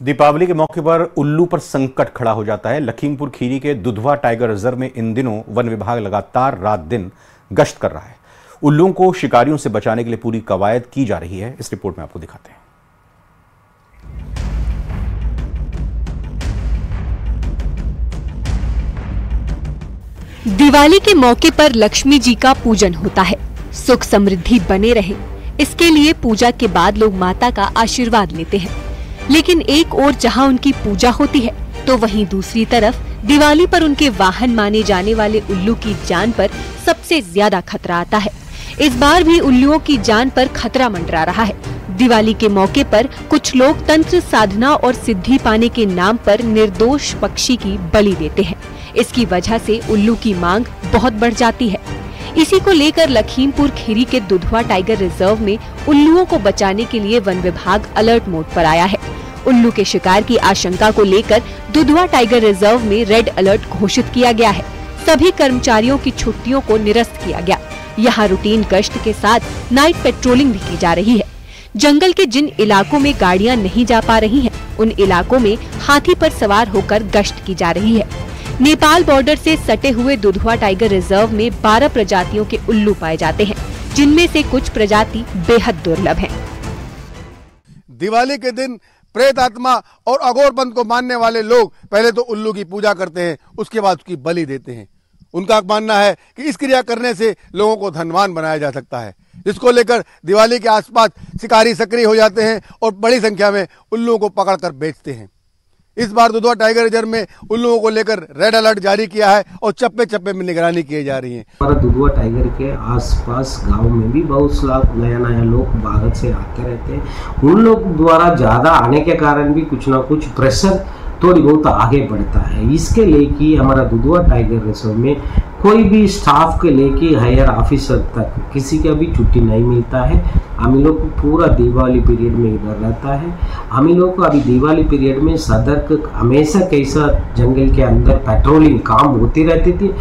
दीपावली के मौके पर उल्लू पर संकट खड़ा हो जाता है। लखीमपुर खीरी के दुधवा टाइगर रिजर्व में इन दिनों वन विभाग लगातार रात दिन गश्त कर रहा है। उल्लुओं को शिकारियों से बचाने के लिए पूरी कवायद की जा रही है। इस रिपोर्ट में आपको दिखाते हैं। दिवाली के मौके पर लक्ष्मी जी का पूजन होता है। सुख समृद्धि बने रहे, इसके लिए पूजा के बाद लोग माता का आशीर्वाद लेते हैं। लेकिन एक ओर जहां उनकी पूजा होती है, तो वहीं दूसरी तरफ दिवाली पर उनके वाहन माने जाने वाले उल्लू की जान पर सबसे ज्यादा खतरा आता है। इस बार भी उल्लुओं की जान पर खतरा मंडरा रहा है। दिवाली के मौके पर कुछ लोग तंत्र साधना और सिद्धि पाने के नाम पर निर्दोष पक्षी की बलि देते हैं। इसकी वजह से उल्लू की मांग बहुत बढ़ जाती है। इसी को लेकर लखीमपुर खीरी के दुधवा टाइगर रिजर्व में उल्लुओं को बचाने के लिए वन विभाग अलर्ट मोड पर आया है। उल्लू के शिकार की आशंका को लेकर दुधवा टाइगर रिजर्व में रेड अलर्ट घोषित किया गया है। सभी कर्मचारियों की छुट्टियों को निरस्त किया गया। यहाँ रूटीन गश्त के साथ नाइट पेट्रोलिंग भी की जा रही है। जंगल के जिन इलाकों में गाड़ियाँ नहीं जा पा रही हैं, उन इलाकों में हाथी पर सवार होकर गश्त की जा रही है। नेपाल बॉर्डर से सटे हुए दुधवा टाइगर रिजर्व में 12 प्रजातियों के उल्लू पाए जाते हैं, जिनमें से कुछ प्रजाति बेहद दुर्लभ हैं। दिवाली के दिन प्रेत आत्मा और अघोरपंथ को मानने वाले लोग पहले तो उल्लू की पूजा करते हैं, उसके बाद उसकी बलि देते हैं। उनका मानना है कि इस क्रिया करने से लोगों को धनवान बनाया जा सकता है, जिसको लेकर दिवाली के आसपास शिकारी सक्रिय हो जाते हैं और बड़ी संख्या में उल्लुओं को पकड़कर बेचते हैं। इस बार दुधवा टाइगर रिजर्व में उल्लुओं को लेकर रेड अलर्ट जारी किया है और चप्पे चप्पे में निगरानी की जा रही है। हमारा दुधवा टाइगर के आसपास गांव में भी बहुत नया लोग भारत से आते रहते हैं। उन लोग द्वारा ज्यादा आने के कारण भी कुछ ना कुछ प्रेशर थोड़ी बहुत आगे बढ़ता है। इसके लिए कि हमारा दुधवा टाइगर रिजर्व में कोई भी स्टाफ के लेके हायर ऑफिसर तक किसी का भी छुट्टी नहीं मिलता है। हम लोग को पूरा दिवाली पीरियड में इधर रहता है। हम लोग को अभी दिवाली पीरियड में सदर हमेशा कैसा जंगल के अंदर पेट्रोलिंग काम होती रहती थी।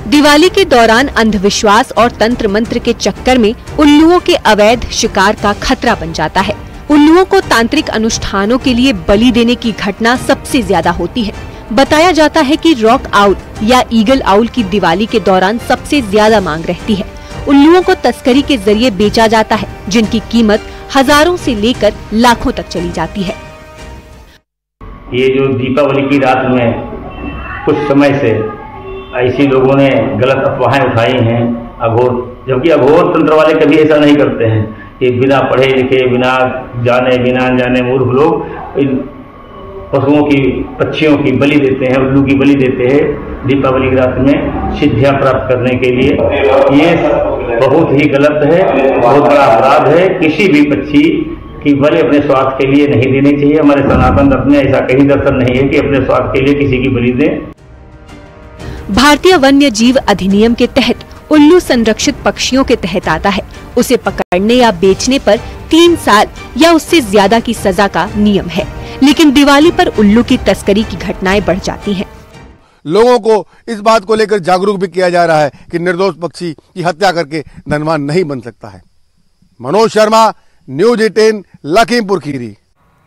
दिवाली के दौरान अंधविश्वास और तंत्र मंत्र के चक्कर में उल्लुओं के अवैध शिकार का खतरा बन जाता है। उल्लुओं को तांत्रिक अनुष्ठानों के लिए बलि देने की घटना सबसे ज्यादा होती है। बताया जाता है कि रॉक आउल या ईगल आउल की दिवाली के दौरान सबसे ज्यादा मांग रहती है। उल्लुओं को तस्करी के जरिए बेचा जाता है, जिनकी कीमत हजारों से लेकर लाखों तक चली जाती है। ये जो दीपावली की रात में कुछ समय से ऐसी लोगों ने गलत अफवाहें उठाई हैं अघोर, जबकि अघोर तंत्र वाले कभी ऐसा नहीं करते हैं। ये बिना पढ़े लिखे, बिना जाने मूर्ख लोग इन पशुओं की, पक्षियों की बलि देते हैं, उल्लू की बलि देते हैं दीपावली की रात में सिद्धियां प्राप्त करने के लिए। ये बहुत ही गलत है, बहुत बड़ा अपराध है। किसी भी पक्षी की बलि अपने स्वार्थ के लिए नहीं देनी चाहिए। हमारे सनातन धर्म में ऐसा कहीं दर्शन नहीं है कि अपने स्वार्थ के लिए किसी की बलि दें। भारतीय वन्य जीव अधिनियम के तहत उल्लू संरक्षित पक्षियों के तहत आता है। उसे पकड़ने या बेचने पर 3 साल या उससे ज्यादा की सजा का नियम है। लेकिन दिवाली पर उल्लू की तस्करी की घटनाएं बढ़ जाती हैं। लोगों को इस बात को लेकर जागरूक भी किया जा रहा है कि निर्दोष पक्षी की हत्या करके धनवान नहीं बन सकता है। मनोज शर्मा, न्यूज़ 18, लखीमपुर खीरी।